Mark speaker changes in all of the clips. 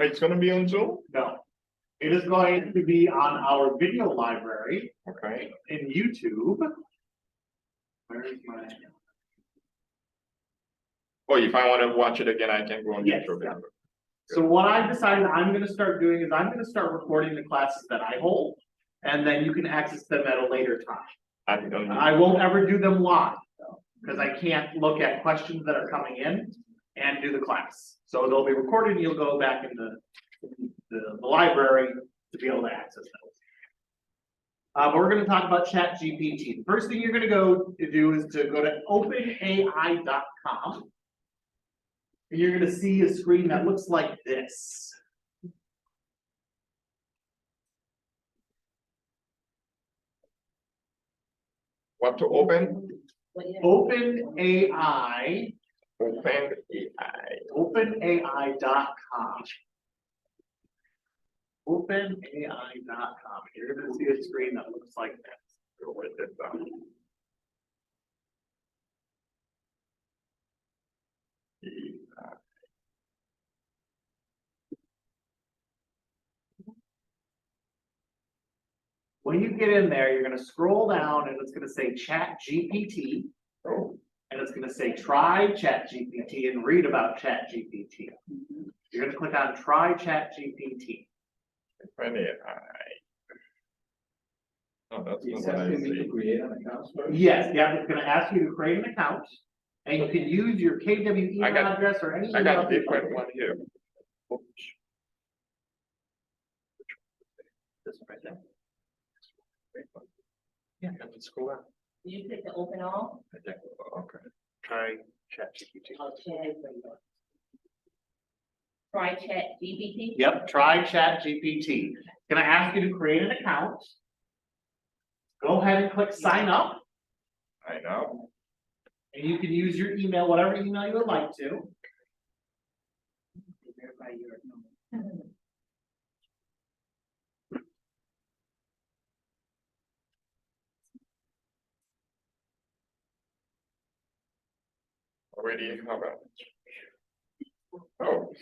Speaker 1: It's gonna be on Zoom?
Speaker 2: No. It is going to be on our video library
Speaker 1: Okay.
Speaker 2: in YouTube. Where is my?
Speaker 1: Oh, if I wanna watch it again, I can go on
Speaker 2: Yes,
Speaker 1: YouTube.
Speaker 2: yeah. So what I've decided I'm gonna start doing is I'm gonna start recording the classes that I hold, and then you can access them at a later time. I won't ever do them live, though, because I can't look at questions that are coming in and do the class. So they'll be recorded, and you'll go back in the library to be able to access those. But we're gonna talk about Chat GPT. The first thing you're gonna go to do is to go to openai.com. And you're gonna see a screen that looks like this.
Speaker 1: What to open?
Speaker 2: OpenAI.
Speaker 1: Open AI.
Speaker 2: OpenAI.com. OpenAI.com. You're gonna see a screen that looks like this.
Speaker 1: Go with it down.
Speaker 2: When you get in there, you're gonna scroll down and it's gonna say Chat GPT.
Speaker 1: Oh,
Speaker 2: And it's gonna say try Chat GPT and read about Chat GPT. You're gonna click on try Chat GPT.
Speaker 1: open AI. Oh, that's
Speaker 3: It's
Speaker 1: not what I
Speaker 3: asking me to
Speaker 1: see.
Speaker 3: create an account first?
Speaker 2: Yes, yeah, it's gonna ask you to create an account. And you can use your KW email
Speaker 1: I got-
Speaker 2: address or any
Speaker 1: I
Speaker 2: email.
Speaker 1: got a
Speaker 2: that you
Speaker 1: different
Speaker 2: like.
Speaker 1: one here. Oops.
Speaker 2: This one right there.
Speaker 1: Yeah, let's go out.
Speaker 4: Did you click the open all?
Speaker 1: Okay.
Speaker 2: Try Chat GPT.
Speaker 4: I'll check. Try Chat GPT?
Speaker 2: Yep, try Chat GPT. Gonna ask you to create an account. Go ahead and click sign up,
Speaker 1: I know.
Speaker 2: and you can use your email, whatever email you would like to.
Speaker 4: Verify your number.
Speaker 1: Already have it. Oh.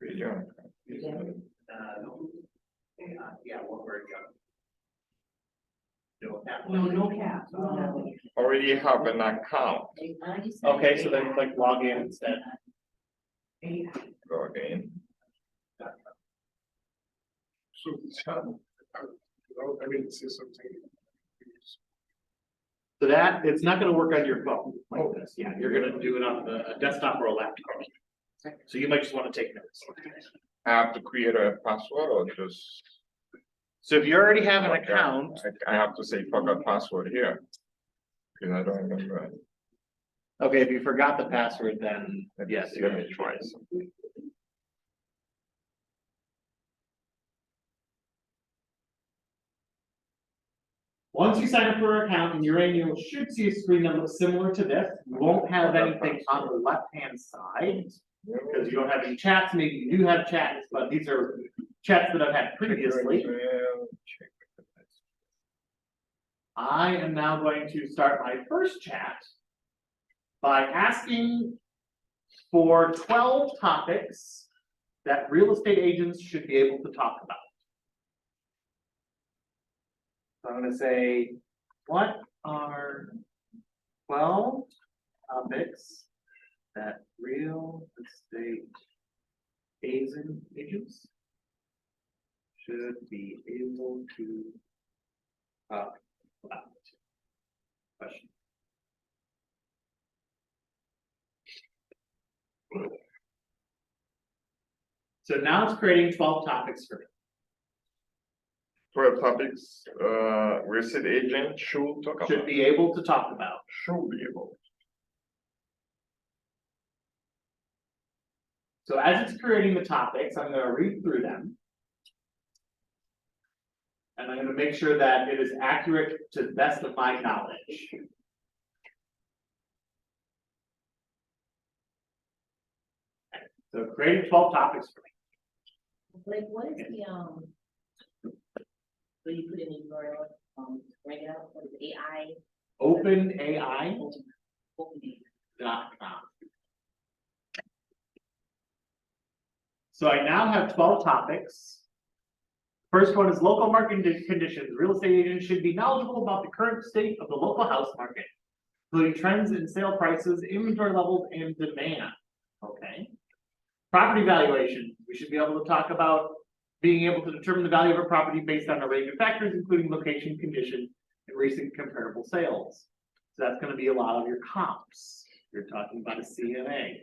Speaker 1: Video.
Speaker 2: Yeah, what we're
Speaker 4: No cap.
Speaker 1: Already have an account.
Speaker 2: Okay, so then click log in instead.
Speaker 1: Go again.
Speaker 3: So it's I mean, it's just something.
Speaker 2: So that, it's not gonna work on your phone like this, yeah, you're gonna do it on a desktop or a laptop. So you might just wanna take notes.
Speaker 1: I have to create a password or just?
Speaker 2: So if you already have an account,
Speaker 1: I have to say forgot password here. Because I don't remember. it.
Speaker 2: okay, if you forgot the password, then yes.
Speaker 1: Let me try something.
Speaker 2: Once you sign up for an account and you're in, you should see a screen that looks similar to this. You won't have anything on the left-hand side, because you don't have any chats, maybe you do have chats, but these are chats that I've had previously. I am now going to start my first chat by asking for 12 topics that real estate agents should be able to talk about. So I'm gonna say, what are 12 topics that real estate agents should be able to talk about? Question. So now it's creating 12 topics for me.
Speaker 1: 12 topics, real estate agent should talk about.
Speaker 2: Should be able to talk about.
Speaker 1: Should be able.
Speaker 2: So as it's creating the topics, I'm gonna read through them. And I'm gonna make sure that it is accurate to the best of my knowledge. So creating 12 topics for me.
Speaker 4: Like, what is the, so you put in the URL, Bring it out, what is it, AI?
Speaker 2: OpenAI.com.
Speaker 4: Open.
Speaker 2: So I now have 12 topics. First one is local market conditions. Real estate agents should be knowledgeable about the current state of the local house market, including trends in sale prices, inventory levels, and demand. Okay. Property valuation. We should be able to talk about being able to determine the value of a property based on a range of factors, including location, condition, and recent comparable sales. So that's going to be a lot of your comps. You're talking about a CMA.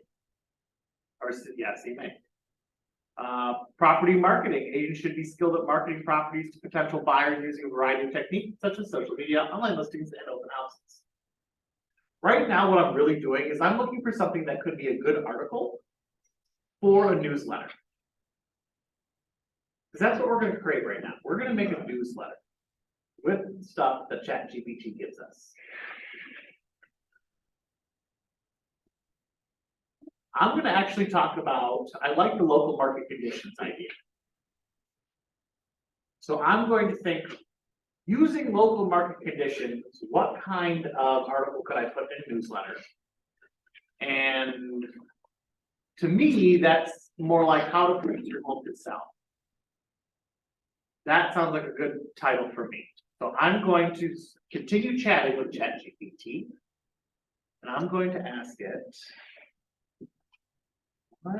Speaker 2: Or, yeah, CMA. Property marketing. Agents should be skilled at marketing properties to potential buyers using a variety of techniques such as social media, online listings, and open houses. Right now, what I'm really doing is I'm looking for something that could be a good article for a newsletter. Because that's what we're going to create right now. We're going to make a newsletter with stuff that Chat GPT gives us. I'm going to actually talk about, I like the local market conditions idea. So I'm going to think, using local market conditions, what kind of article could I put in a newsletter? And to me, that's more like how to produce your home to sell. That sounds like a good title for me. So I'm going to continue chatting with ChatGPT, and I'm going to ask it, what,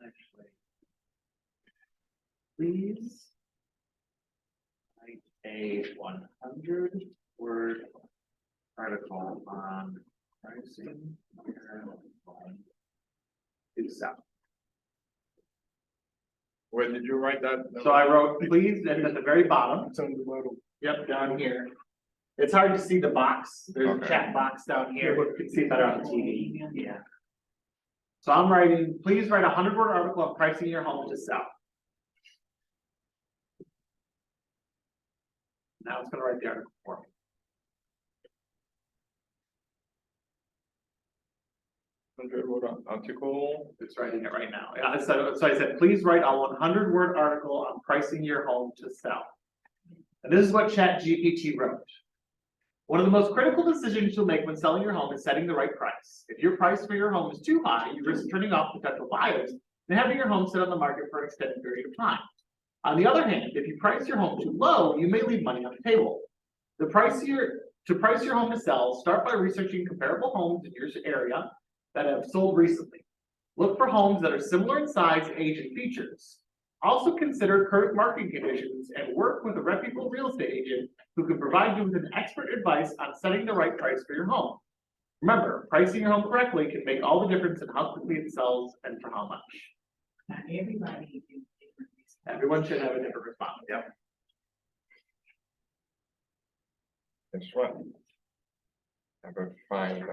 Speaker 2: actually, please write a 100-word article on pricing your home to sell.
Speaker 1: Where did you write that?
Speaker 2: So I wrote, please, and at the very bottom,
Speaker 3: It's on the bottom.
Speaker 2: yep, down here. It's hard to see the box. There's a
Speaker 1: Okay.
Speaker 2: chat box down here, but you can see it better on TV. Yeah. So I'm writing, please write a 100-word article on pricing your home to sell. Now it's gonna write the article for me.
Speaker 1: Article.
Speaker 2: It's writing it right now. Yeah, so I said, please write a 100-word article on pricing your home to sell. And this is what Chat GPT wrote. One of the most critical decisions you'll make when selling your home is setting the right price. If your price for your home is too high, you risk turning off potential buyers and having your home sit on the market for an extended period of time. On the other hand, if you price your home too low, you may leave money on the table. To price your home to sell, start by researching comparable homes in your area that have sold recently. Look for homes that are similar in size, age, and features. Also consider current market conditions and work with a reputable real estate agent who can provide you with an expert advice on setting the right price for your home. Remember, pricing your home correctly can make all the difference in how quickly it sells and for how much.
Speaker 4: Not everybody do different.
Speaker 2: Everyone should have a different response. Yep.
Speaker 1: That's right. Never find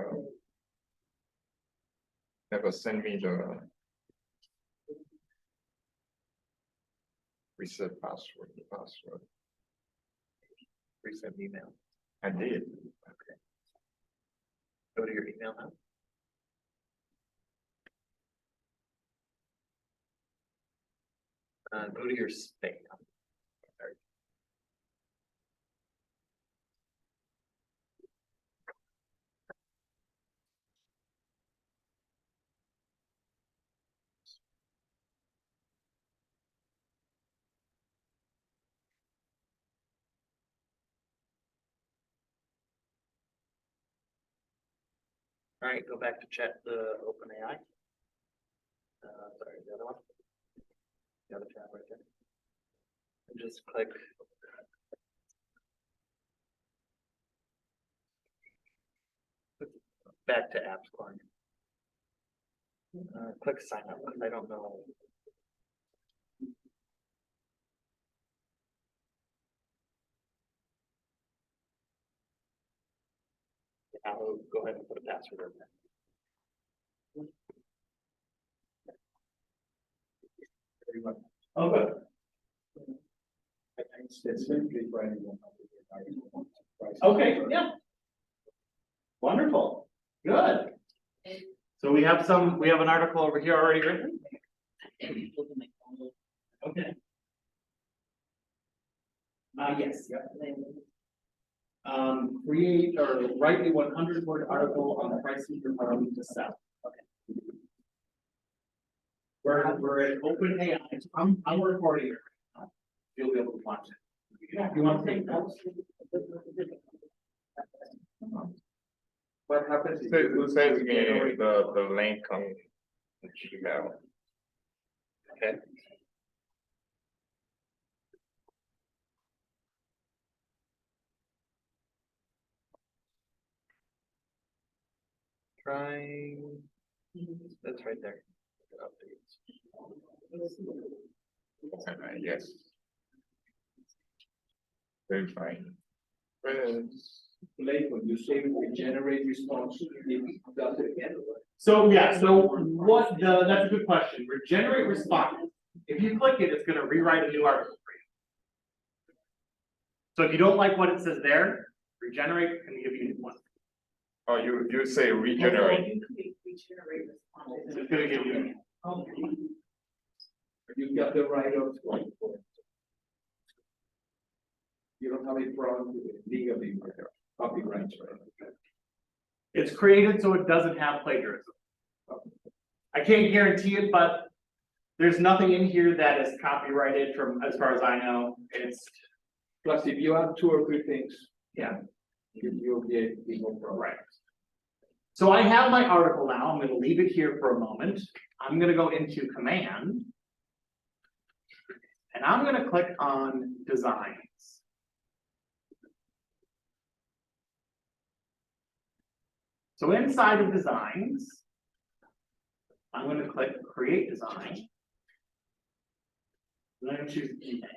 Speaker 1: never send me the reset password,
Speaker 2: Resend email.
Speaker 1: I did.
Speaker 2: Okay. Go to your email now. Go to your spam. All right, go back to chat the OpenAI. Sorry, the other one. The other tab right there. And just click. Back to apps client. Click sign up, because I don't know. I'll go ahead and put a password in there. Okay. Okay, yeah. Wonderful, good. So we have an article over here already written. Okay. Yes, yep. Create or write a 100-word article on the pricing for home to sell. Okay. We're at open AI, I'm recording it. Right now. You'll be able to watch it. You want to take notes?
Speaker 3: What happens is.
Speaker 1: It sends me the link on Gmail. Okay. Trying. That's right there. Yes. Very fine.
Speaker 3: Like when you say we generate response, it does it again.
Speaker 2: So yeah, so that's a good question. Regenerate response. If you click it, it's gonna rewrite a new article for you. So if you don't like what it says there, regenerate and give you a new one.
Speaker 1: Oh, you say regenerate.
Speaker 2: It's gonna give you.
Speaker 3: You got the right of. You don't have a problem with it legally, copyright.
Speaker 2: It's created so it doesn't have plagiarism. I can't guarantee it, but there's nothing in here that is copyrighted from, as far as I know. It's,
Speaker 3: Plus, if you have 2 or 3 things,
Speaker 2: yeah,
Speaker 3: you'll be no problem.
Speaker 2: right. So I have my article now. I'm gonna leave it here for a moment. I'm gonna go into command. And I'm gonna click on designs. So inside of designs, I'm going to click create design. And I'm going to choose email.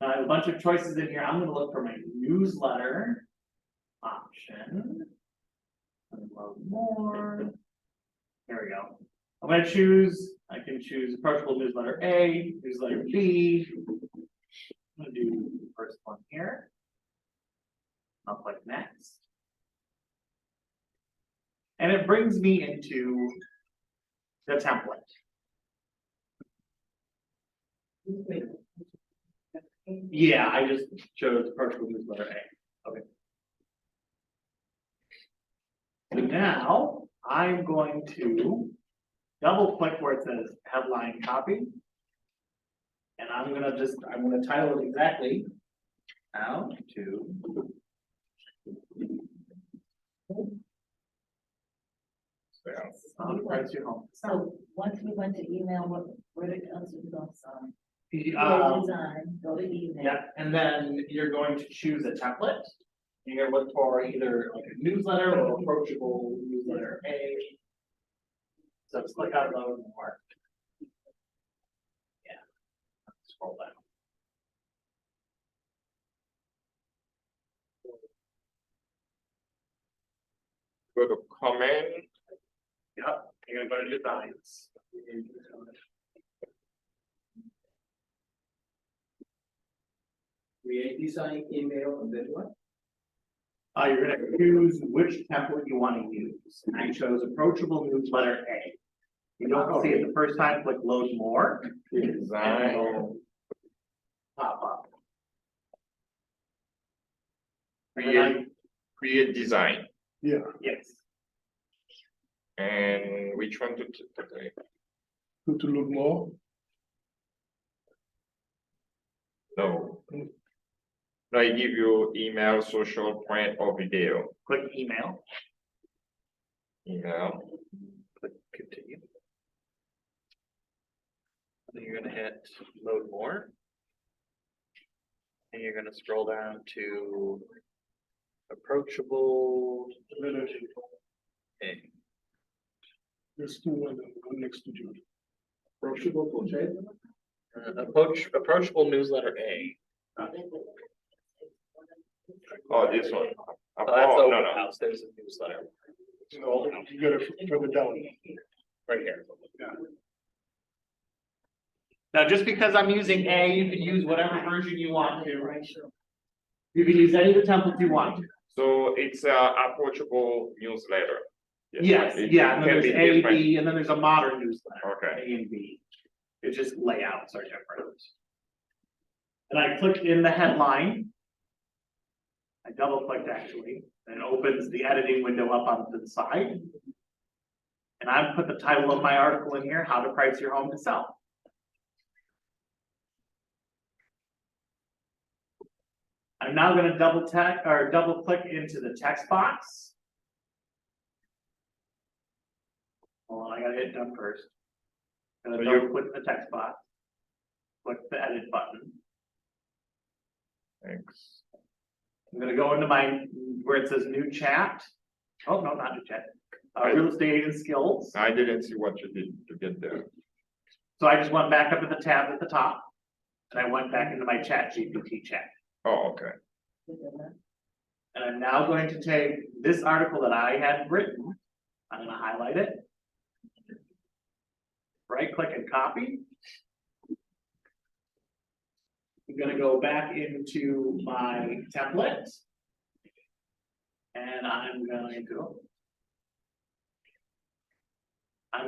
Speaker 2: Now I have a bunch of choices in here. I'm going to look for my newsletter option. Load more. There we go. I'm going to choose, I can choose approachable newsletter A, newsletter B. I'm going to do the first one here. I'll click next. And it brings me into the template. Yeah, I just chose approachable newsletter A. Okay. So now I'm going to double click where it says headline copy. And I'm gonna title it exactly how to. Price your home.
Speaker 4: So once we went to email, where did it come to go, son?
Speaker 2: Um,
Speaker 4: Design, go to email.
Speaker 2: Yeah, and then you're going to choose a template. You're gonna look for either like a newsletter or approachable newsletter A. So just click on load more. Yeah. Scroll down.
Speaker 1: Go to command.
Speaker 2: Yep, you're gonna go to designs.
Speaker 3: Create design email and then what?
Speaker 2: You're gonna choose which template you want to use. And I chose approachable newsletter A. You don't see it the first time, click load more.
Speaker 1: Design.
Speaker 2: Pop up.
Speaker 1: Create design.
Speaker 3: Yeah.
Speaker 2: Yes.
Speaker 1: And which one to
Speaker 3: look more.
Speaker 1: no. No, I give you email, social, print, or video.
Speaker 2: Click email.
Speaker 1: Email.
Speaker 2: Click continue. Then you're gonna hit load more. And you're gonna scroll down to approachable. A.
Speaker 3: There's 2 one next to you. Approachable, okay?
Speaker 2: Approachable newsletter A.
Speaker 1: Oh, this one.
Speaker 2: Oh, that's
Speaker 1: Oh,
Speaker 2: open
Speaker 1: no, no.
Speaker 2: house. There's a newsletter
Speaker 3: No, you gotta further down.
Speaker 2: right here.
Speaker 3: Yeah.
Speaker 2: Now, just because I'm using A, you can use whatever version you want to. You can use any of the templates you want to.
Speaker 1: So it's approachable newsletter.
Speaker 2: Yes,
Speaker 1: it
Speaker 2: yeah, and then
Speaker 1: can
Speaker 2: there's
Speaker 1: be
Speaker 2: A,
Speaker 1: different.
Speaker 2: B, and then there's a modern newsletter.
Speaker 1: Okay.
Speaker 2: A and B. It's just layouts are different. And I clicked in the headline. I double clicked actually, and it opens the editing window up on the side. And I've put the title of my article in here, how to price your home to sell. I'm now going to double click into the text box. Hold on, I gotta hit done first. Gonna
Speaker 1: So
Speaker 2: double click the text box. Click the edit button.
Speaker 1: Thanks.
Speaker 2: I'm gonna go into my, where it says new chat. Oh, no, not new chat. Real estate agent skills.
Speaker 1: I didn't see what you did to get there.
Speaker 2: So I just went back up to the tab at the top. And I went back into my Chat GPT chat.
Speaker 1: Oh, okay.
Speaker 2: And I'm now going to take this article that I had written. I'm gonna highlight it. Right click and copy. I'm gonna go back into my template. And I'm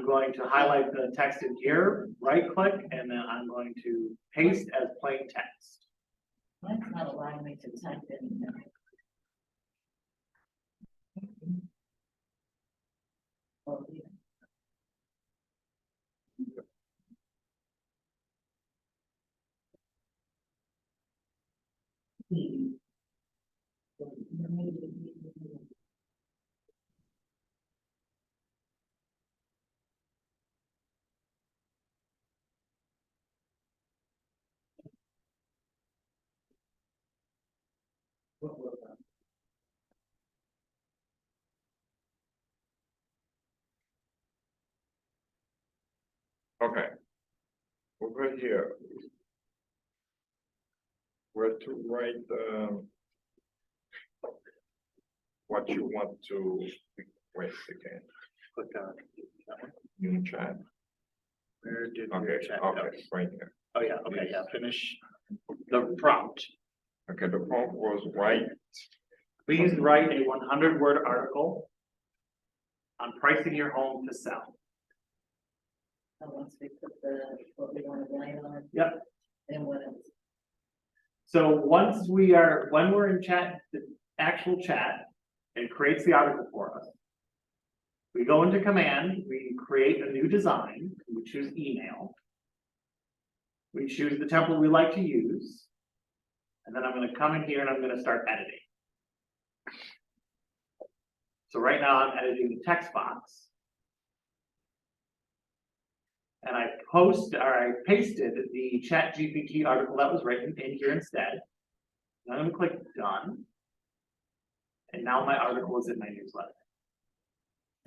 Speaker 2: going to highlight the text in here, right click, and then I'm going to paste as plain text.
Speaker 4: Mine's not allowing me to type anything. Oh, yeah.
Speaker 1: Okay. Over here. Where to write what you want to, wait again.
Speaker 2: Click on.
Speaker 1: New chat.
Speaker 2: Where did
Speaker 1: Okay,
Speaker 2: chat
Speaker 1: okay,
Speaker 2: go?
Speaker 1: right here.
Speaker 2: Oh, yeah, okay, yeah, finish the prompt.
Speaker 1: Okay, the prompt was right.
Speaker 2: Please write a 100-word article on pricing your home to sell.
Speaker 4: And once we put what we want to write on it.
Speaker 2: Yep.
Speaker 4: Then what else?
Speaker 2: So when we're in chat, the actual chat, it creates the article for us. We go into command, we create a new design, we choose email. We choose the template we like to use. And then I'm going to come in here and I'm going to start editing. So right now I'm editing the text box. And I pasted the Chat GPT article that was written in here instead. And I'm going to click done. And now my article is in my newsletter.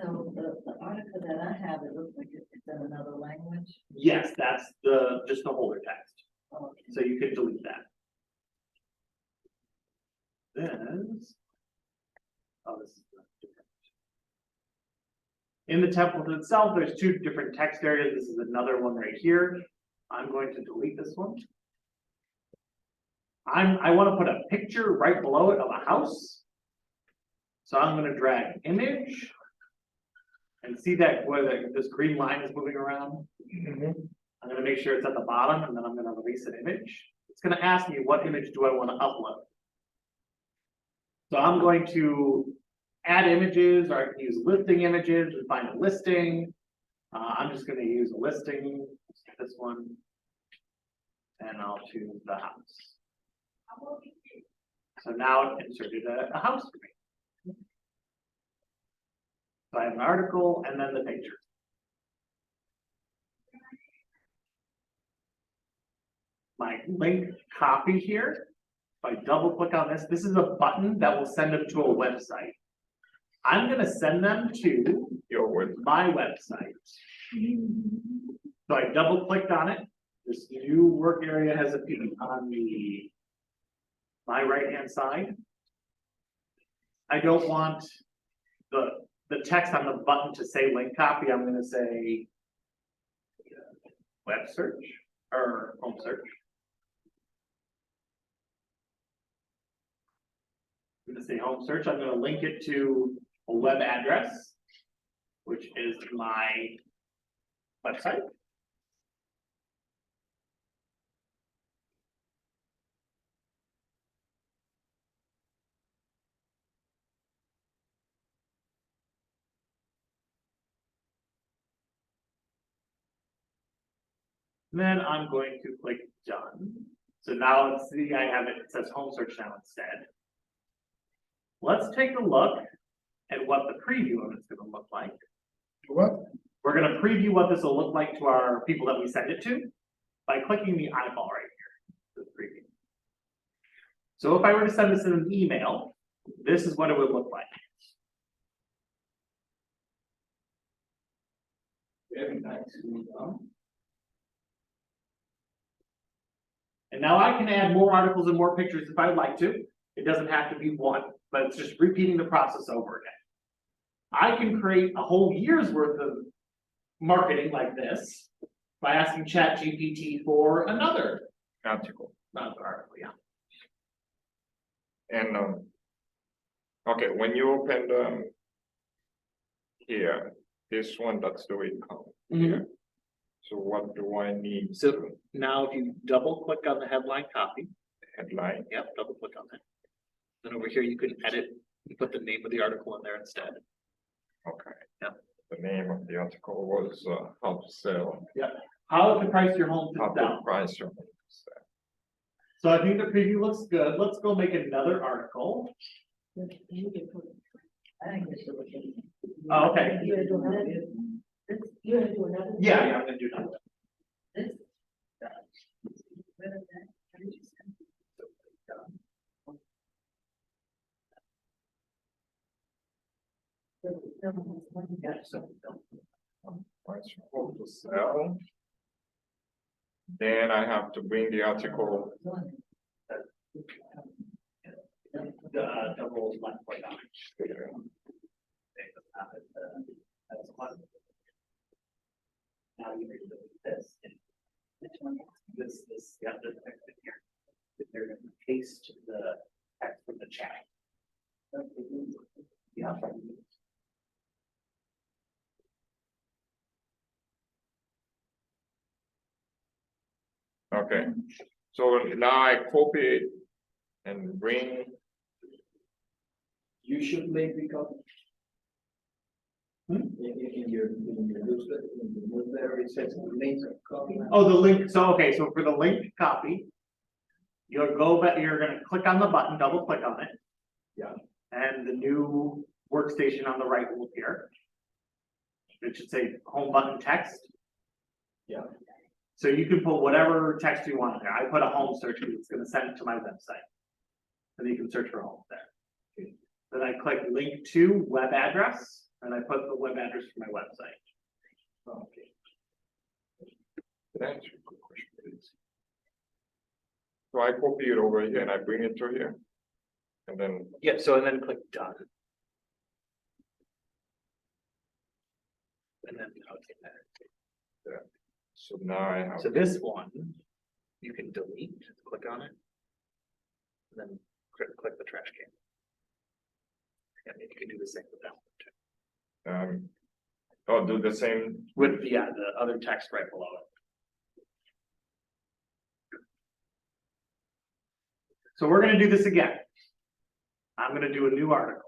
Speaker 4: So the article that I have, it looks like it's in another language.
Speaker 2: Yes, that's just the holder text.
Speaker 4: Oh,
Speaker 2: So you can delete that. This is different. In the template itself, there's two different text areas. This is another one right here. I'm going to delete this one. I want to put a picture right below it of a house. So I'm going to drag image and see that where this green line is moving around. I'm going to make sure it's at the bottom, and then I'm going to release an image. It's going to ask me what image do I want to upload. So I'm going to add images, or I can use listing images and find a listing. I'm just going to use a listing, this one, and I'll choose the house. So now it inserted a house for me. So I have an article and then the picture. My link copy here, if I double click on this, this is a button that will send them to a website. I'm going to send them to my website. So I double clicked on it. This new work area has appeared on my right hand side. I don't want the text on the button to say link copy. I'm going to say web search or home search. I'm going to say home search. I'm going to link it to a web address, which is my website. Then I'm going to click done. So now let's see, I have it says home search now instead. Let's take a look at what the preview of it's gonna look like.
Speaker 3: What?
Speaker 2: We're gonna preview what this will look like to our people that we send it to by clicking the eyeball right here, the preview. So if I were to send this in an email, this is what it would look like.
Speaker 5: Very nice.
Speaker 2: And now I can add more articles and more pictures if I'd like to. It doesn't have to be one, but it's just repeating the process over again. I can create a whole year's worth of marketing like this by asking Chat GPT for another
Speaker 1: article.
Speaker 2: article, yeah.
Speaker 1: And, okay, when you open, here, this one, that's the way it comes here. So what do I need
Speaker 2: So
Speaker 1: to
Speaker 2: now if you double click on the headline copy,
Speaker 1: headline?
Speaker 2: yep, double click on that. Then over here, you can edit and put the name of the article in there instead.
Speaker 1: Okay.
Speaker 2: Yeah.
Speaker 1: The name of the article was, how to sell,
Speaker 2: How to price your home
Speaker 1: how
Speaker 2: to
Speaker 1: to
Speaker 2: sell.
Speaker 1: price your home to sell.
Speaker 2: So I think the preview looks good. Let's go make another article.
Speaker 4: I think it's a look at.
Speaker 2: Oh, okay.
Speaker 4: You gonna do another? You gonna do another?
Speaker 2: Yeah, I'm gonna do that.
Speaker 4: This? Where is that? What did you say?
Speaker 1: Price your home to sell. Then I have to bring the article,
Speaker 2: Double left point on.
Speaker 1: here.
Speaker 2: That's one. Now you can do this.
Speaker 4: Which one?
Speaker 2: This, yeah, the text in here. They're gonna paste the text from the chat. Yeah.
Speaker 1: Okay, so now I copy it and bring,
Speaker 5: You should make the copy. In your newsletter, it says the link copy.
Speaker 2: Oh, the link, so, okay, so for the link copy. You'll go back, you're gonna click on the button, double click on it.
Speaker 5: Yeah.
Speaker 2: And the new workstation on the right will appear. It should say home button text.
Speaker 5: Yeah.
Speaker 2: So you can put whatever text you want in there. I put a home search because it's gonna send it to my website. And you can search for homes there. Then I click link to web address, and I put the web address for my website.
Speaker 5: Okay.
Speaker 1: can I ask you a quick question, please? So I copy it over here and I bring it to here. And then,
Speaker 2: Yeah, so and then click done. And then, okay,
Speaker 1: so now I have,
Speaker 2: so this one, you can delete, click on it. And then click the trash can. And then you can do the same with that one too.
Speaker 1: oh, do the same,
Speaker 2: With the other text right below it. So we're gonna do this again. I'm gonna do a new article.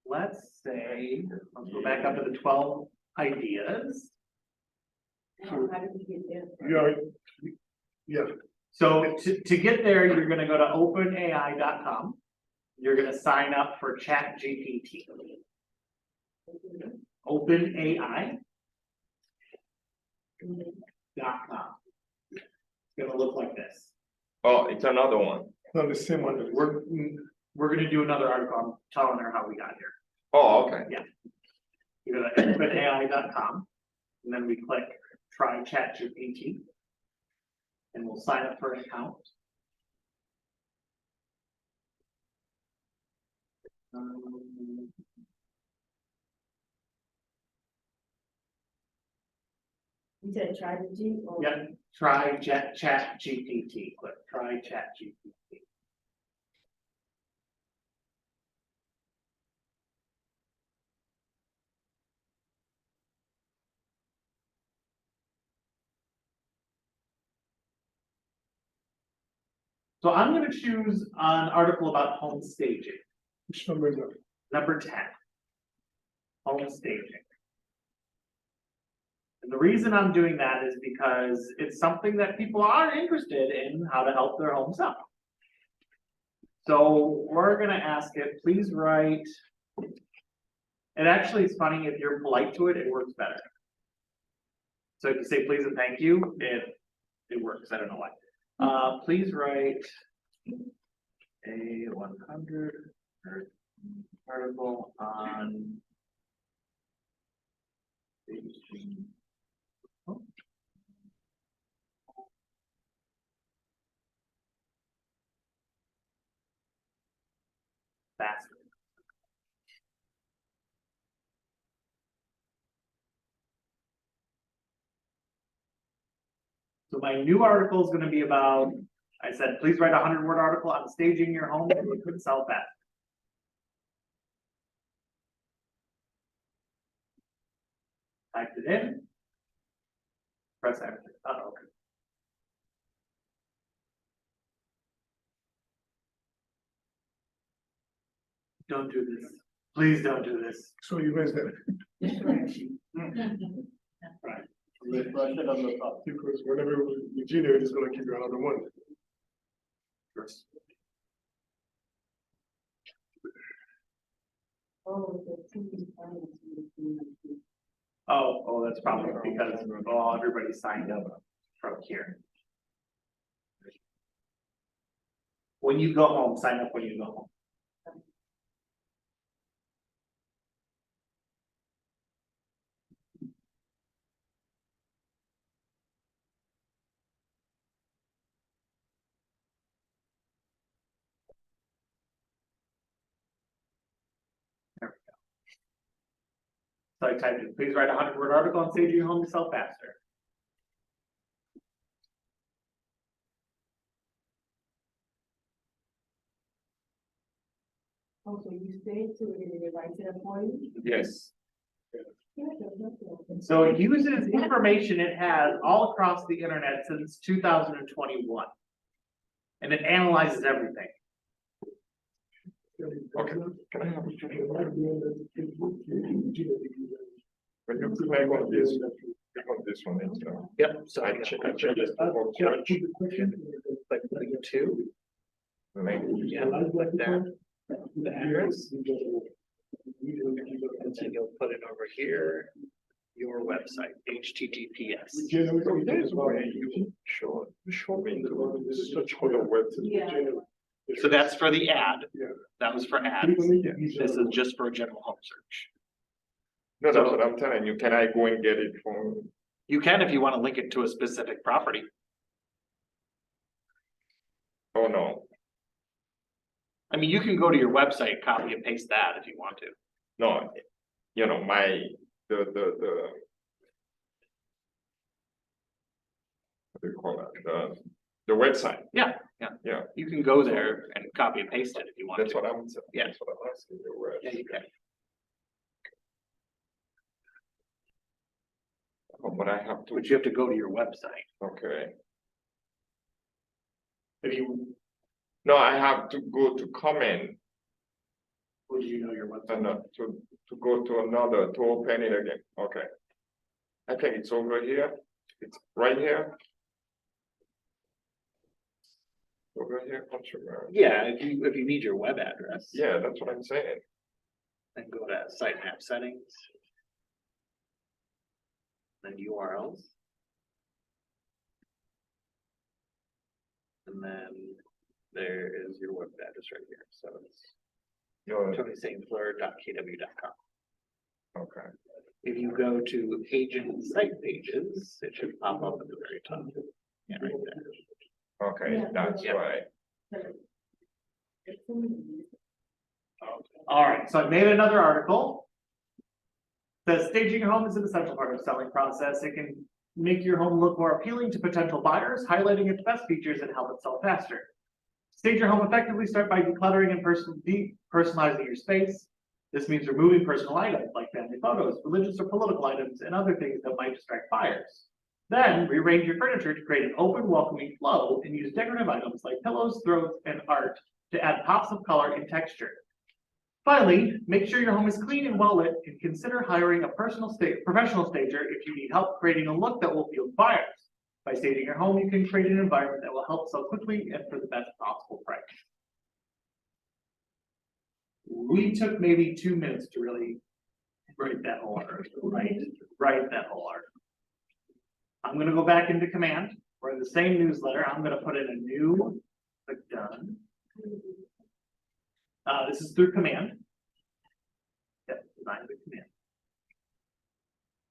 Speaker 2: Let's say, let's go back up to the 12 ideas.
Speaker 4: How did we get there?
Speaker 3: Yeah. Yeah,
Speaker 2: So to get there, you're gonna go to openai.com. You're gonna sign up for Chat GPT. OpenAI.com. It's gonna look like this.
Speaker 1: oh, it's another one.
Speaker 3: not the same one.
Speaker 2: We're gonna do another article. I'm telling her how we got here.
Speaker 1: Oh, okay.
Speaker 2: You go to openai.com, and then we click try Chat GPT. And we'll sign up for an account.
Speaker 4: You said try to G or?
Speaker 2: Yeah, try Chat GPT, click try Chat GPT. So I'm gonna choose an article about home staging,
Speaker 3: Which number is that?
Speaker 2: number 10. Home staging. And the reason I'm doing that is because it's something that people are interested in, how to help their home sell. So we're gonna ask it, please write. And actually, it's funny, if you're polite to it, it works better. So if you say please and thank you, it works, I don't know why. Please write a 100 article on faster. So my new article is gonna be about, I said, please write a 100-word article on staging your home so it could sell fast. Typed it in. Press enter. Oh, okay. Don't do this. Please don't do this.
Speaker 3: So you guys that,
Speaker 2: Right.
Speaker 5: Refresh it on the top.
Speaker 3: because whenever you generate, it's gonna give you another one.
Speaker 4: Oh, the TV finance.
Speaker 2: Oh, that's probably because, oh, everybody signed up from here. When you go home, sign up when you go home. There we go. So I typed in, please write a 100-word article on staging your home to sell faster.
Speaker 4: Oh, so you stay to it and it writes it up for you?
Speaker 1: Yes,
Speaker 2: So it uses information it has all across the internet since 2021. And it analyzes everything.
Speaker 1: okay, can I have when you click on this, click on this one, it's,
Speaker 2: Yep, so
Speaker 1: I change this to home search,
Speaker 2: like two.
Speaker 1: language.
Speaker 2: Yeah, the address. And then you'll put it over here, your website, HTTPS.
Speaker 1: There's where you show me the search for the web.
Speaker 4: Yeah.
Speaker 2: So that's for the ad.
Speaker 3: Yeah.
Speaker 2: That was for ads. This is just for a general home search.
Speaker 1: No, that's what I'm telling you. Can I go and get it from?
Speaker 2: You can if you want to link it to a specific property.
Speaker 1: Oh, no,
Speaker 2: I mean, you can go to your website, copy and paste that if you want to.
Speaker 1: no, you know, what do you call that? The website.
Speaker 2: Yeah. You can go there and copy and paste it if you want
Speaker 1: That's
Speaker 2: to.
Speaker 1: what I'm saying.
Speaker 2: Yeah.
Speaker 1: That's what I'm asking you. Where?
Speaker 2: Yeah, you can.
Speaker 1: Oh, but I have to,
Speaker 2: But you have to go to your website.
Speaker 1: okay.
Speaker 2: If you,
Speaker 1: No, I have to go to comment
Speaker 2: would you know your website?
Speaker 1: and to go to another, to open it again. Okay. I think it's over here. It's right here. Over here, consumer.
Speaker 2: Yeah, if you need your web address.
Speaker 1: Yeah, that's what I'm saying.
Speaker 2: Then go to sitemap settings. Then URLs. And then there is your web address right here. So it's
Speaker 1: Your,
Speaker 2: TonySaintler.kw.com.
Speaker 1: okay.
Speaker 2: If you go to agent site pages, it should pop up at the very top. Yeah, right there.
Speaker 1: Okay,
Speaker 4: Yeah.
Speaker 1: that's
Speaker 2: Yeah.
Speaker 1: right.
Speaker 2: All right, so I made another article. The staging your home is an essential part of the selling process. It can make your home look more appealing to potential buyers, highlighting its best features and help it sell faster. Stage your home effectively. Start by decluttering and personalizing your space. This means removing personal items like family photos, religious or political items, and other things that might distract buyers. Then rearrange your furniture to create an open, welcoming flow and use decorative items like pillows, throws, and art to add pops of color and texture. Finally, make sure your home is clean and well lit, and consider hiring a professional stager if you need help creating a look that will field buyers. By staging your home, you can create an environment that will help sell quickly and for the best possible price. We took maybe 2 minutes to really write that whole article, write that whole article. I'm gonna go back into command. We're in the same newsletter. I'm gonna put in a new, click done. This is through command. Yep, design with command.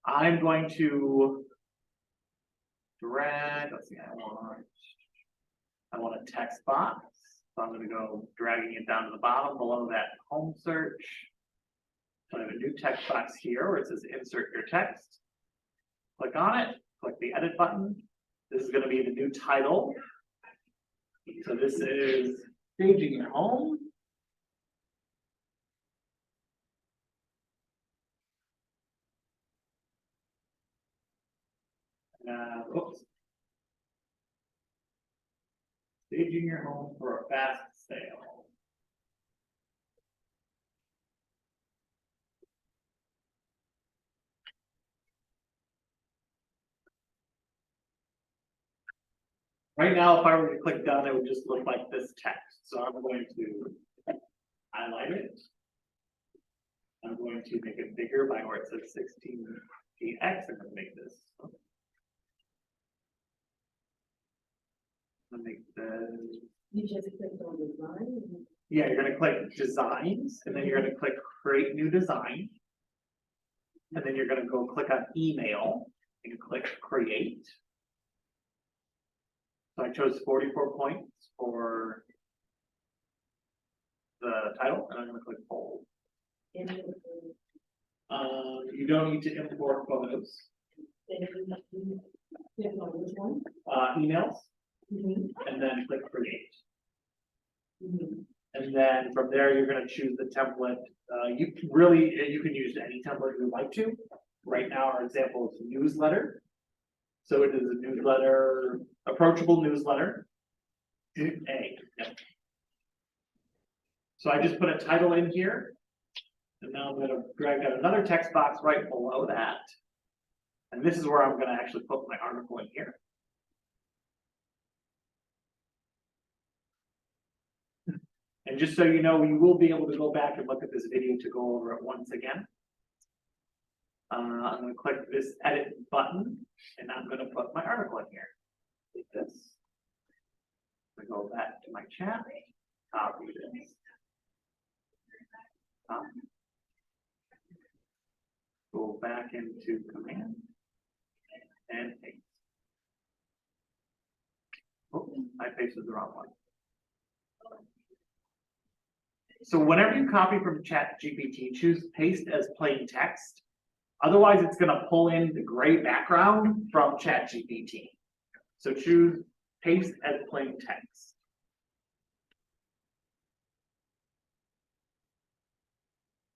Speaker 2: I'm going to drag, let's see, I want a text box. So I'm gonna go dragging it down to the bottom below that home search. So I have a new text box here where it says insert your text. Click on it, click the edit button. This is gonna be the new title. So this is staging your home. Oops. Staging your home for a fast sale. Right now, if I were to click done, it would just look like this text. So I'm going to highlight it. I'm going to make it bigger by where it says 16px. I'm going to make this. I'm going to make the.
Speaker 4: You just clicked on design?
Speaker 2: Yeah, you're going to click designs, and then you're going to click create new design. And then you're going to go click on email and click create. So I chose 44 points for the title, and I'm going to click bold. You don't need to import photos. Emails, and then click create. And then from there, you're going to choose the template. You can use any template you would like to. Right now, our example is newsletter. So it is a newsletter, approachable newsletter. So I just put a title in here. And now I'm going to drag out another text box right below that. And this is where I'm going to actually put my article in here. And just so you know, you will be able to go back and look at this video to go over it once again. I'm going to click this edit button, and I'm going to put my article in here. Like this. I go back to my chat, copy this. Go back into command and paste. Oh, I pasted the wrong one. So whenever you copy from Chat GPT, choose paste as plain text. Otherwise, it's going to pull in the gray background from Chat GPT. So choose paste as plain text.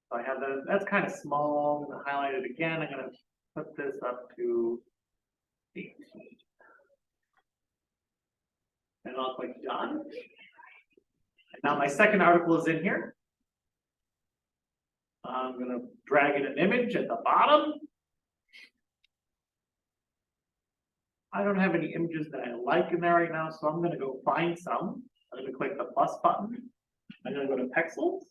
Speaker 2: So I have that. That's kind of small. I'm going to highlight it again. I'm going to put this up to 18. And I'll click done. And now my second article is in here. I'm going to drag in an image at the bottom. I don't have any images that I like in there right now, so I'm going to go find some. I'm going to click the plus button. I'm going to go to Pexels.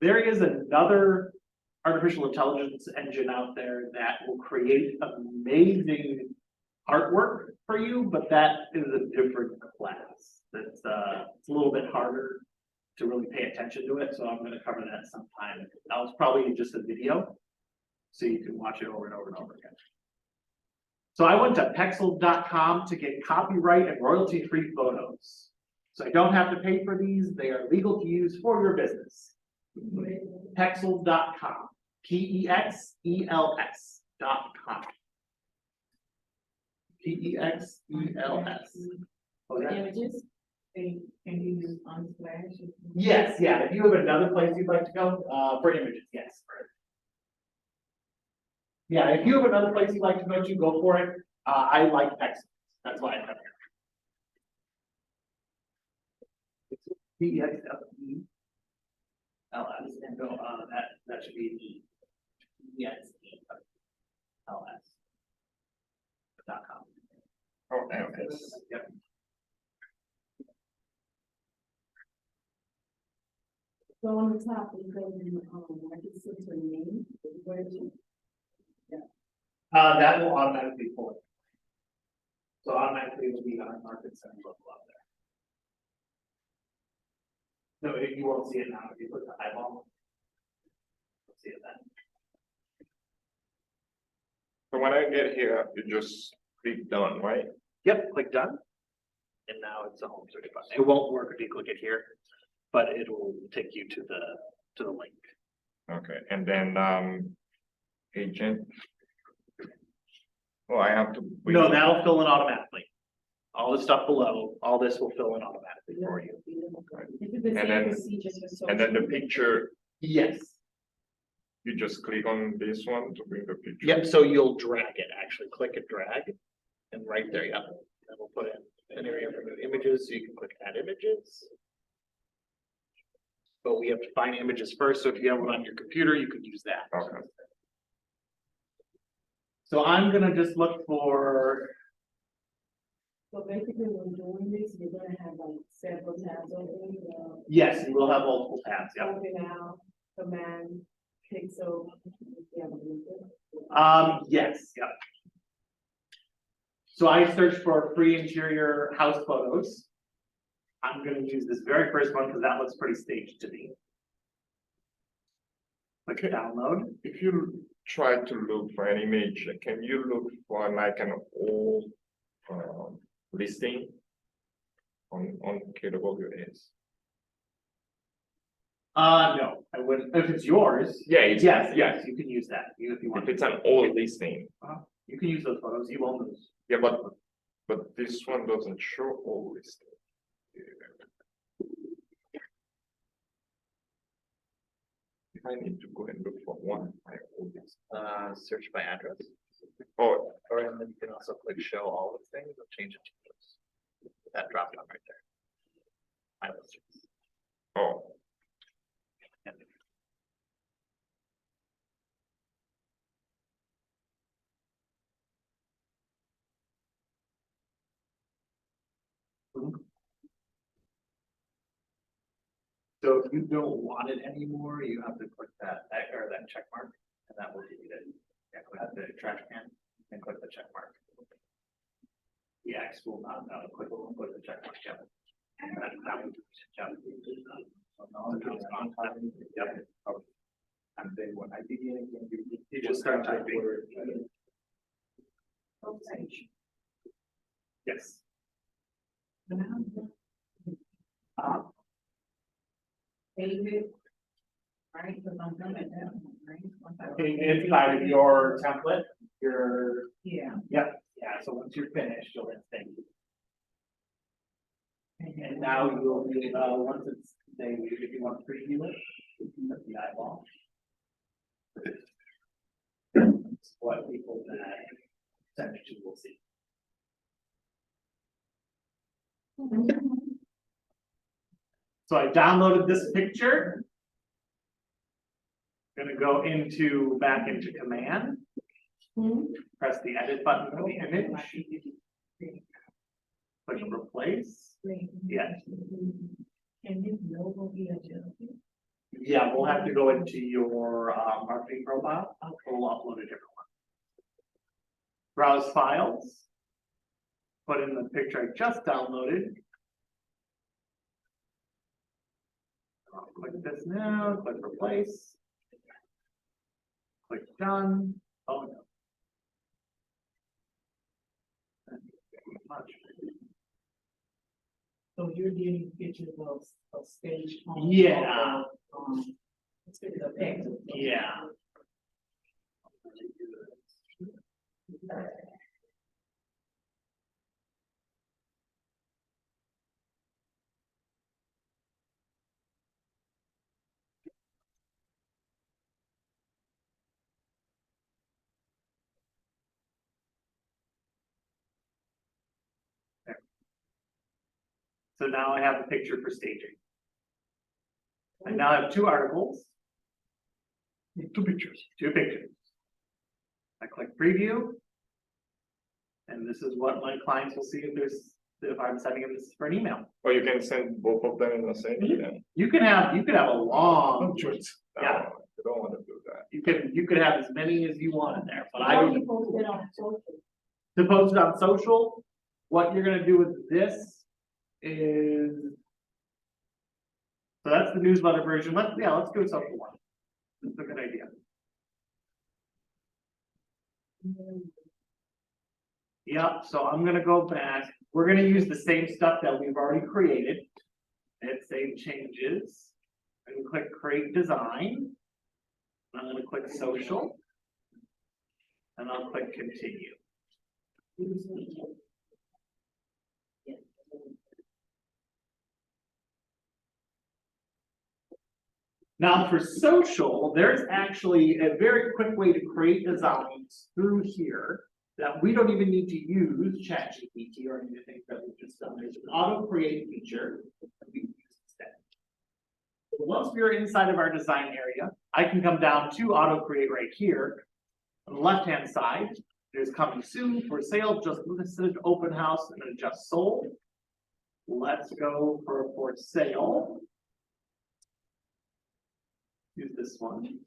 Speaker 2: There is another artificial intelligence engine out there that will create amazing artwork for you, but that is a different class. It's a little bit harder to really pay attention to it, so I'm going to cover that sometime. That was probably just a video, so you can watch it over and over and over again. So I went to Pexels.com to get copyright and royalty-free photos. So I don't have to pay for these; they are legal to use for your business. Pexels.com, Pexels.com. Pexels.
Speaker 4: Images, can you use on Splash?
Speaker 2: Yes, yeah. If you have another place you'd like to go, for images, yes. Yeah, if you have another place you'd like to go for it. I like Pexels. That's why I have it. It's LS, and go, that should be, yes. LS. .com.
Speaker 1: Oh, LS.
Speaker 2: Yep.
Speaker 4: So on the top, you go in, I can see your name, where is it?
Speaker 2: That will automatically pull it. So automatically it'll be on market center level up there. No, you won't see it now, if you put the eyeball. You'll see it then.
Speaker 1: So when I get here, you just click done, right?
Speaker 2: Yep, click done. And now it's a home search button. It won't work if you click it here, but it will take you to the link.
Speaker 1: Okay, and then, agent. Oh, I have to.
Speaker 2: No, that'll fill in automatically. All the stuff below, all this will fill in automatically for you.
Speaker 1: And then the picture,
Speaker 2: Yes.
Speaker 1: you just click on this one to bring the picture.
Speaker 2: Yep, so you'll drag it, actually click and drag. And right there, yep. And we'll put in an area for new images, so you can click add images. But we have to find images first, so if you have one on your computer, you could use that.
Speaker 1: Okay.
Speaker 2: So I'm gonna just look for,
Speaker 4: So basically, when doing this, you're gonna have like several tabs open,
Speaker 2: yes, you will have multiple tabs, yeah.
Speaker 4: open out, command, pixel. Yeah.
Speaker 2: Yes, yeah. So I searched for free interior house photos. I'm gonna use this very first one because that looks pretty staged to me. Click download.
Speaker 1: If you try to look for an image, can you look for like an old, listing on KWS?
Speaker 2: No, I wouldn't, if it's yours.
Speaker 1: Yeah, it's,
Speaker 2: Yes, you can use that, if you want.
Speaker 1: if it's an old listing,
Speaker 2: You can use those photos, you won't lose.
Speaker 1: yeah, but this one doesn't show old listing. If I need to go and look for one, my old listing.
Speaker 2: Search by address.
Speaker 1: Oh,
Speaker 2: Or and then you can also click show all the things, and change it to those. That drop down right there. I will search.
Speaker 1: oh,
Speaker 2: So if you don't want it anymore, you have to click that, or that check mark, and that will delete it. Yeah, click the trash can and click the check mark. The X will not, click the check mark, yeah. That would, yeah. Yep. And then when I begin, you just start typing. Yes.
Speaker 4: David. Right, because I'm done at that one, right?
Speaker 2: Inside of your template,
Speaker 4: Yeah.
Speaker 2: yep, yeah, so once you're finished, you'll hit save. And now you'll be, once it's saved, if you want to preview it, you can hit the eyeball. It's what people that send it to will see. So I downloaded this picture. Gonna go back into command. Press the edit button for the image. Click replace. Yes.
Speaker 4: Can this logo be adjusted?
Speaker 2: Yeah, we'll have to go into your marketing profile. We'll upload a different one. Browse files. Put in the picture I just downloaded. I'll click this now, click replace. Click done. Oh no.
Speaker 4: So you're getting pictures of stage.
Speaker 2: Yeah.
Speaker 4: Let's get the picture.
Speaker 2: Yeah. So now I have a picture for staging. I now have two articles,
Speaker 3: Two pictures.
Speaker 2: two pictures. I click preview. And this is what my clients will see if I'm sending them this for an email.
Speaker 1: Or you can send both of them in the same email.
Speaker 2: You can have a long,
Speaker 3: No choice.
Speaker 1: No,
Speaker 2: Yeah.
Speaker 1: You don't wanna do that.
Speaker 2: you could have as many as you want in there, but I
Speaker 4: How do
Speaker 2: don't.
Speaker 4: you post it on social?
Speaker 2: To post it on social, what you're gonna do with this is. So that's the newsletter version, let's do a social one. That's a good idea. Yep, so I'm gonna go back, we're gonna use the same stuff that we've already created. And save changes, and click create design. I'm gonna click social. And I'll click continue. Now for social, there's actually a very quick way to create designs through here that we don't even need to use Chat GPT or anything that we've just done. There's an auto create feature that we can use instead. So once we're inside of our design area, I can come down to auto create right here. On the left hand side, there's coming soon, for sale, just listed, open house, and then just sold. Let's go for sale. Use this one.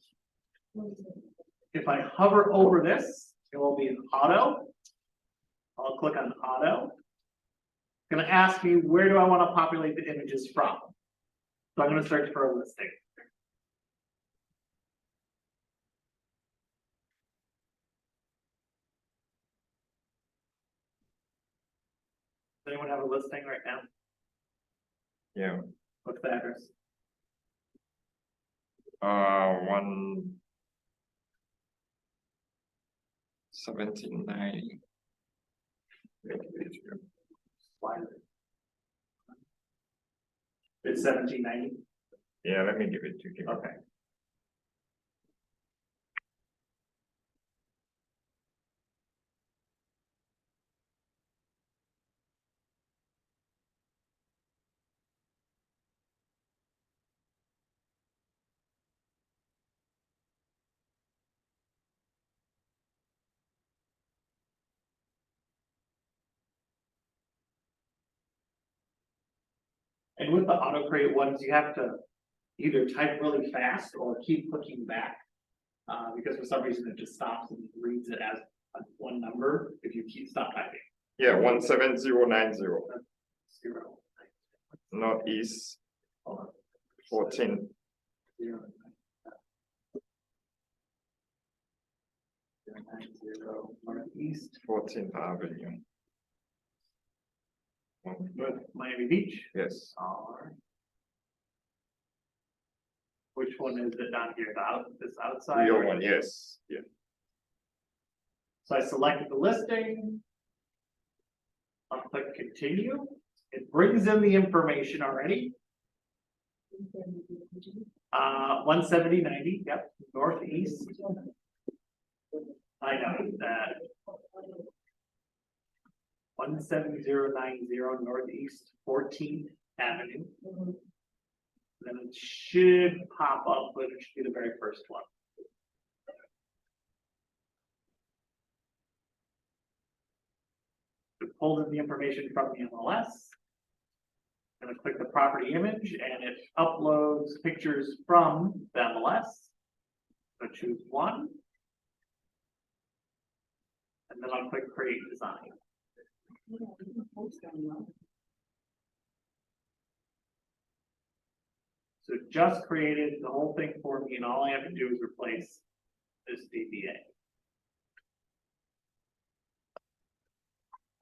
Speaker 2: If I hover over this, it will be an auto. I'll click on auto. It's gonna ask me, where do I want to populate the images from? So I'm gonna search for a listing. Does anyone have a listing right now?
Speaker 1: Yeah,
Speaker 2: What's the address?
Speaker 1: 1790.
Speaker 2: It's 1790.
Speaker 1: Yeah, let me give it to you.
Speaker 2: Okay. And with the auto create ones, you have to either type really fast or keep clicking back. Because for some reason it just stops and reads it as one number if you stop typing.
Speaker 1: Yeah, 17090,
Speaker 2: 0.
Speaker 1: northeast
Speaker 2: Hold on.
Speaker 1: 14.
Speaker 2: 0. 090 northeast.
Speaker 1: 14th Avenue.
Speaker 2: North Miami Beach.
Speaker 1: Yes,
Speaker 2: Alright. Which one is it down here? This outside?
Speaker 1: your
Speaker 2: or-
Speaker 1: one, yes, yeah.
Speaker 2: So I selected the listing. I'll click continue. It brings in the information already. 17090, yep, northeast. I know that. 17090 northeast 14th Avenue. Then it should pop up, but it should be the very first one. It pulls in the information from the MLS. I'm gonna click the property image and it uploads pictures from the MLS. So choose one. And then I'll click create design. So it just created the whole thing for me and all I have to do is replace this DBA.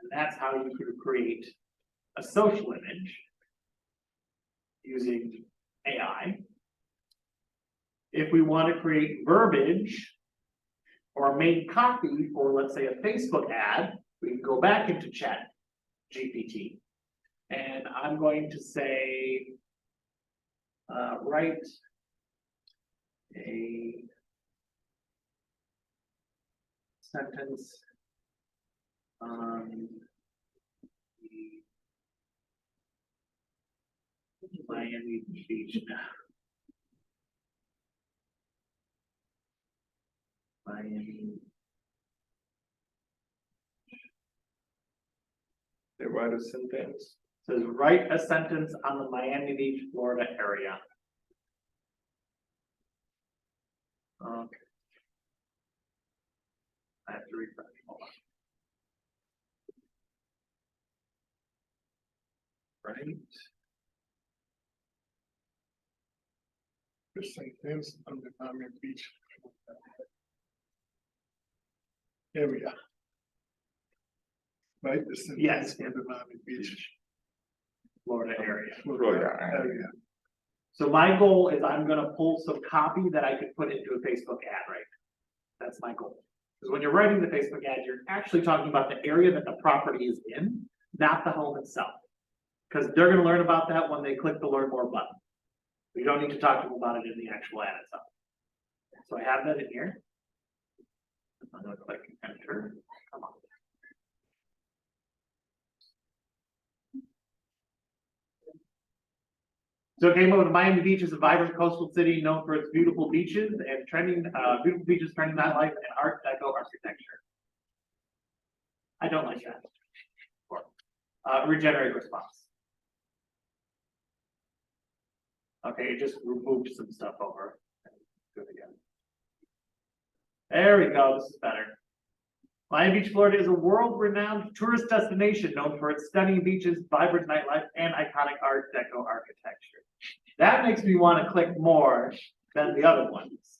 Speaker 2: And that's how you could create a social image using AI. If we want to create verbiage or a main copy for, let's say, a Facebook ad, we can go back into Chat GPT. And I'm going to say, write a sentence on the Miami Beach
Speaker 1: They write a sentence.
Speaker 2: Says write a sentence on the Miami Beach, Florida area. Okay. I have to refresh. Hold on.
Speaker 1: Right.
Speaker 3: The sentence on the Miami Beach. Area. Right, the sentence
Speaker 2: Yes.
Speaker 3: on the Miami Beach.
Speaker 2: Florida area.
Speaker 1: Florida.
Speaker 3: Area.
Speaker 2: So my goal is I'm gonna pull some copy that I could put into a Facebook ad, right? That's my goal. Because when you're writing the Facebook ad, you're actually talking about the area that the property is in, not the home itself. Because they're gonna learn about that when they click the learn more button. We don't need to talk to them about it in the actual ad itself. So I have that in here. I'm gonna click enter. Come on. So it came up with Miami Beach is a vibrant coastal city known for its beautiful beaches and beautiful beaches, trending nightlife, and Art Deco architecture. I don't like that. Regenerate response. Okay, it just removed some stuff over. Do it again. There we go, this is better. Miami Beach, Florida is a world-renowned tourist destination known for its stunning beaches, vibrant nightlife, and iconic Art Deco architecture. That makes me want to click more than the other ones.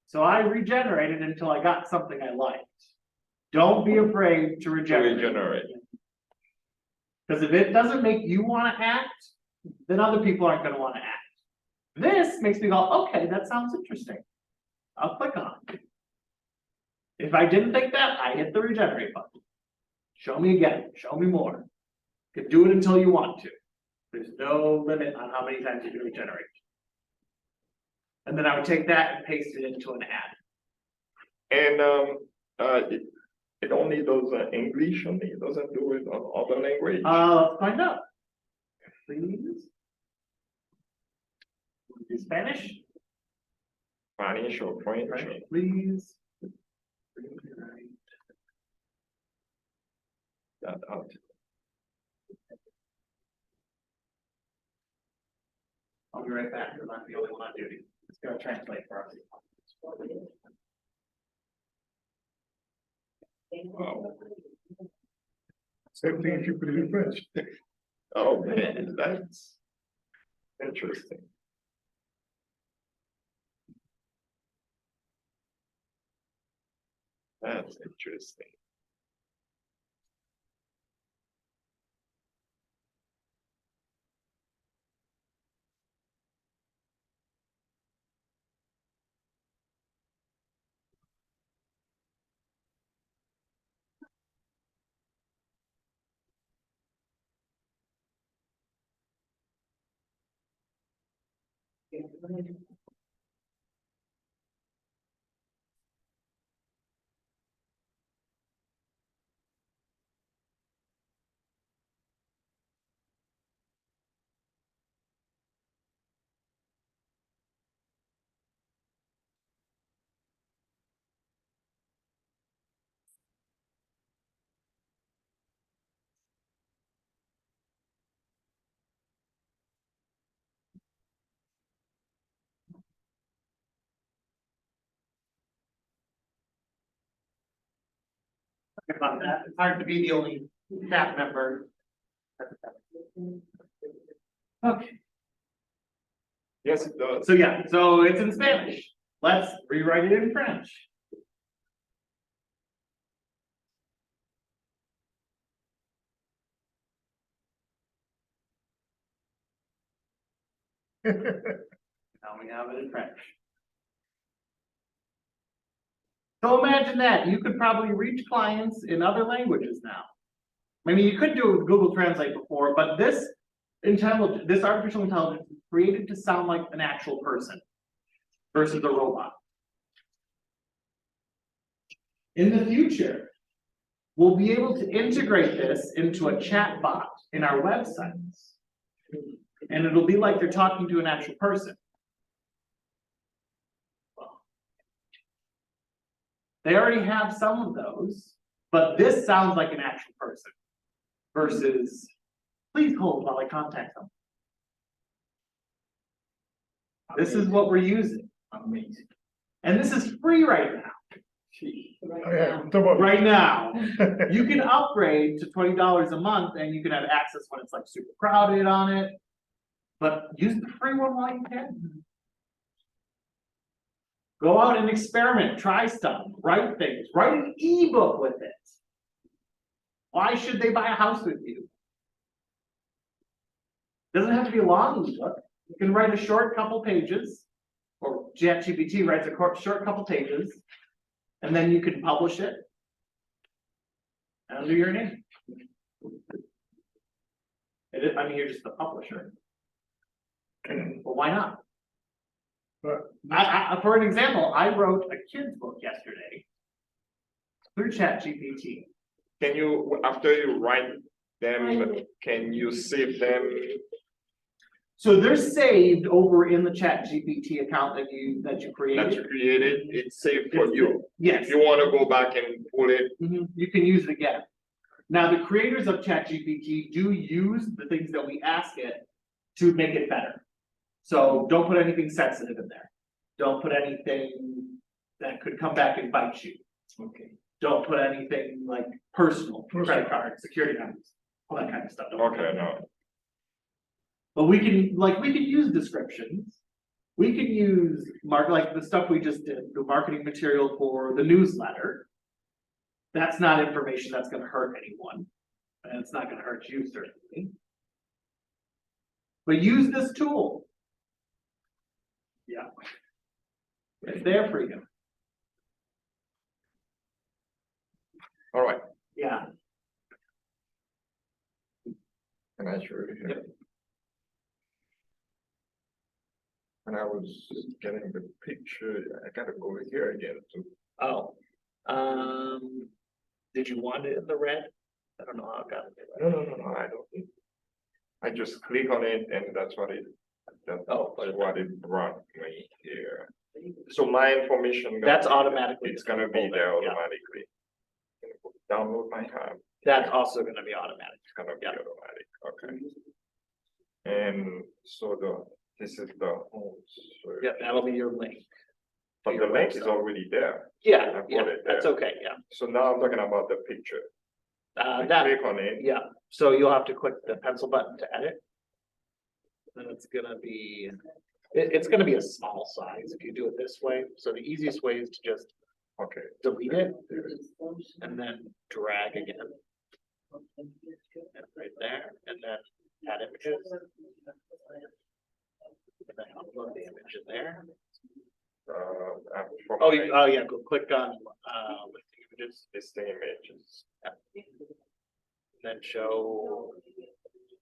Speaker 2: So I regenerated until I got something I liked. Don't be afraid to regenerate. Because if it doesn't make you want to act, then other people aren't going to want to act. This makes me go, okay, that sounds interesting. I'll click on it. If I didn't think that, I hit the regenerate button. Show me again, show me more. You can do it until you want to. There's no limit on how many times you can regenerate. And then I would take that and paste it into an ad.
Speaker 1: And it only does English only, it doesn't do it on other language.
Speaker 2: Let's find out. Please. Do Spanish?
Speaker 1: Spanish or French.
Speaker 2: Right, please.
Speaker 1: That out.
Speaker 2: I'll be right back because I'm the only one on duty. It's gonna translate for us.
Speaker 1: Wow.
Speaker 3: Same thing if you put it in French.
Speaker 1: Oh man, that's interesting. That's interesting.
Speaker 2: About that. It's hard to be the only staff member. Okay,
Speaker 1: Yes, it does.
Speaker 2: so yeah, so it's in Spanish. Let's rewrite it in French. Now we have it in French. So imagine that, you could probably reach clients in other languages now. I mean, you could do it with Google Translate before, but this artificial intelligence is created to sound like an actual person versus a robot. In the future, we'll be able to integrate this into a chat bot in our websites. And it'll be like they're talking to an actual person. They already have some of those, but this sounds like an actual person. Versus, please hold while I contact them. This is what we're using.
Speaker 5: Amazing.
Speaker 2: And this is free right now.
Speaker 3: Oh, yeah, talk about-
Speaker 2: Right now, you can upgrade to $20 a month and you can have access when it's like super crowded on it. But use the free one while you can. Go out and experiment, try stuff, write things, write an ebook with it. Why should they buy a house with you? Doesn't have to be a long ebook. You can write a short couple pages, or Chat GPT writes a short couple pages, and then you can publish it under your name. I mean, you're just the publisher. Well, why not?
Speaker 3: But-
Speaker 2: For an example, I wrote a kid's book yesterday through Chat GPT.
Speaker 1: Can you, after you write them, can you save them?
Speaker 2: So they're saved over in the Chat GPT account that you
Speaker 1: That you
Speaker 2: created.
Speaker 1: created, it's saved for you.
Speaker 2: Yes.
Speaker 1: If you wanna go back and pull it,
Speaker 2: You can use it again. Now, the creators of Chat GPT do use the things that we ask it to make it better. So don't put anything sensitive in there. Don't put anything that could come back and bite you.
Speaker 5: Okay.
Speaker 2: Don't put anything like personal, credit card, security numbers, all that kind of stuff. Don't put
Speaker 1: okay,
Speaker 2: it in there.
Speaker 1: no,
Speaker 2: But we can use descriptions. We can use like the stuff we just did, the marketing material for the newsletter. That's not information that's gonna hurt anyone. And it's not gonna hurt you certainly. But use this tool. Yeah. It's there for you.
Speaker 1: all right,
Speaker 2: Yeah.
Speaker 1: can I show you here? When I was getting the picture, I gotta go here again to.
Speaker 2: Oh. Did you want it in the red? I don't know how I got it.
Speaker 1: No, I don't think. I just click on it and that's what it, that's what it brought me here. So my information.
Speaker 2: That's automatically.
Speaker 1: It's gonna be there
Speaker 2: Yeah.
Speaker 1: automatically. Download my app,
Speaker 2: That's also gonna be automatic.
Speaker 1: it's gonna be
Speaker 2: Yeah.
Speaker 1: automatic, okay. And so this is the home. So-
Speaker 2: Yeah, that'll be your link.
Speaker 1: But the link is already there, I
Speaker 2: Yeah,
Speaker 1: put
Speaker 2: yeah,
Speaker 1: it
Speaker 2: that's
Speaker 1: there.
Speaker 2: okay, yeah.
Speaker 1: So now I'm talking about the picture. I
Speaker 2: That,
Speaker 1: click on it,
Speaker 2: yeah, so you'll have to click the pencil button to edit. Then it's gonna be, it's gonna be a small size if you do it this way. So the easiest way is to just
Speaker 1: okay.
Speaker 2: delete it and then drag again. And right there, and then add images. And then upload the image in there.
Speaker 1: From
Speaker 2: Oh,
Speaker 1: my
Speaker 2: yeah, go click on, listing images.
Speaker 1: listing images,
Speaker 2: Then show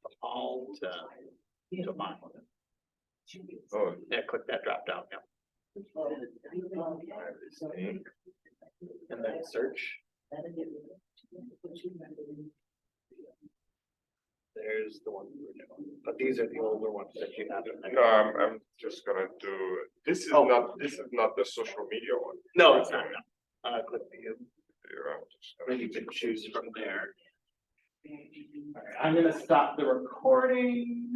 Speaker 2: from all to mine.
Speaker 1: oh,
Speaker 2: Yeah, click that drop down, yeah,
Speaker 1: my listing,
Speaker 2: and then search. There's the one we were doing, but these are the older ones that you have.
Speaker 1: no, I'm just gonna do, this is
Speaker 2: Oh.
Speaker 1: not the social media one.
Speaker 2: No, it's not, no. Click view,
Speaker 1: Here, I'm just
Speaker 2: then
Speaker 1: gonna
Speaker 2: you can choose from there. Alright, I'm gonna stop the recording.